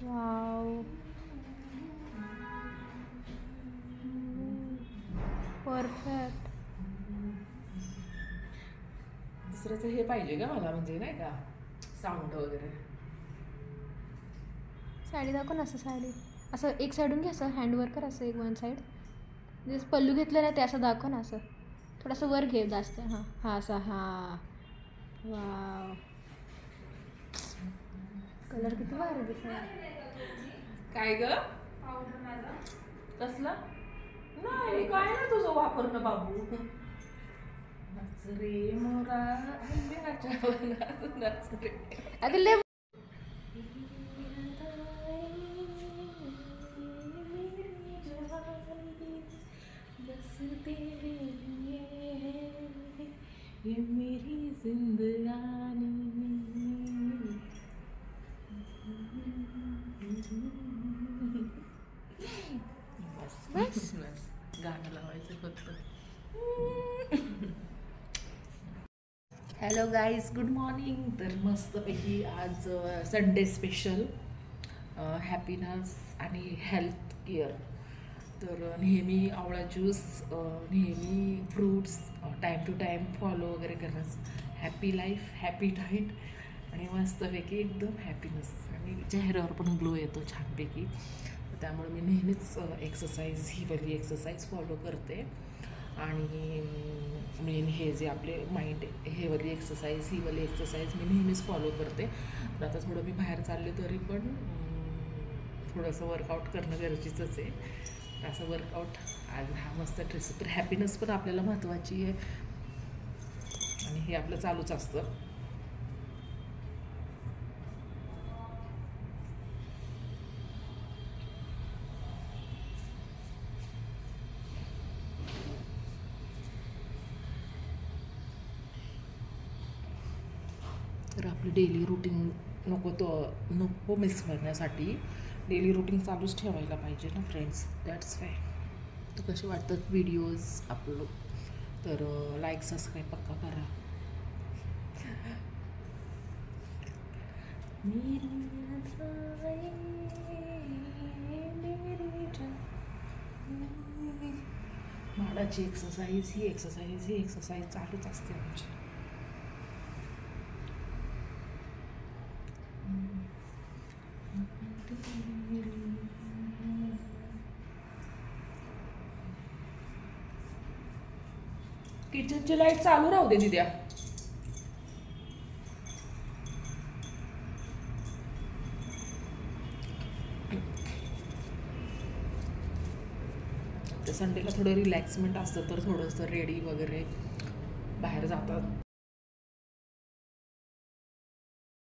Wow, perfect. दुसऱ्याचं हे पाहिजे का मला, म्हणजे नाही का साऊंड वगैरे. साडी दाखव ना, असं साडी असं एक साईडून घे, असं हँडवर कर, असं एक वन साईड. जसं पल्लू घेतलं ना ते असं दाखव ना, असं थोडंसं वर घे जास्त. हां हां, असं. हां, वाव, कलर किती भारी दिसला. काय ग कसलं नाही, काय ना तुझं वापरणं बाबू. नच रे मोरा आंब्याच्या वनात नच रे. अगं लय बस तेरे लिए है ये मेरी जिंदगानी. बस बस. बस गाणं लावायचं फक्त. Hello guys, good morning. तर मस्तपैकी आज संडे स्पेशल हॅपीनेस आणि हेल्थ केअर. तर नेहमी आवळा ज्यूस, नेहमी fruits time to time follow वगैरे करणं. हॅपी लाईफ, हॅपी डाईट आणि मस्तपैकी एकदम हॅपीनेस, आणि चेहऱ्यावर पण ग्लो येतो छानपैकी. त्यामुळे मी नेहमीच एक्सरसाइज, ही वाली एक्सरसाइज फॉलो करते. आणि मेन हे जे आपले माइंड, हे वाली एक्सरसाइज, ही वाली एक्सरसाइज मी नेहमीच फॉलो करते. तर आता थोडं मी बाहेर चालले तरी पण थोडंसं वर्कआउट करणं गरजेचंच आहे. असं वर्कआउट आज हा मस्त ड्रेस. तर हॅपीनेस पण आपल्याला महत्त्वाची आहे आणि हे आपलं चालूच असतं. तर आपली डेली रुटीन नको मिस करण्यासाठी डेली रुटीन चालूच ठेवायला पाहिजे ना फ्रेंड्स. That's why. तर कसे वाटतात व्हिडिओज अपलोड, तर लाईक सबस्क्राईब पक्का करा. माडाची एक्सरसाइज, ही एक्सरसाइज चालूच असते आमची. किचनची लाईट चालू राहू दे दिद्या. तर संडेला थोडं रिलॅक्समेंट असतं, तर थोडंसं रेडी वगैरे बाहेर जातात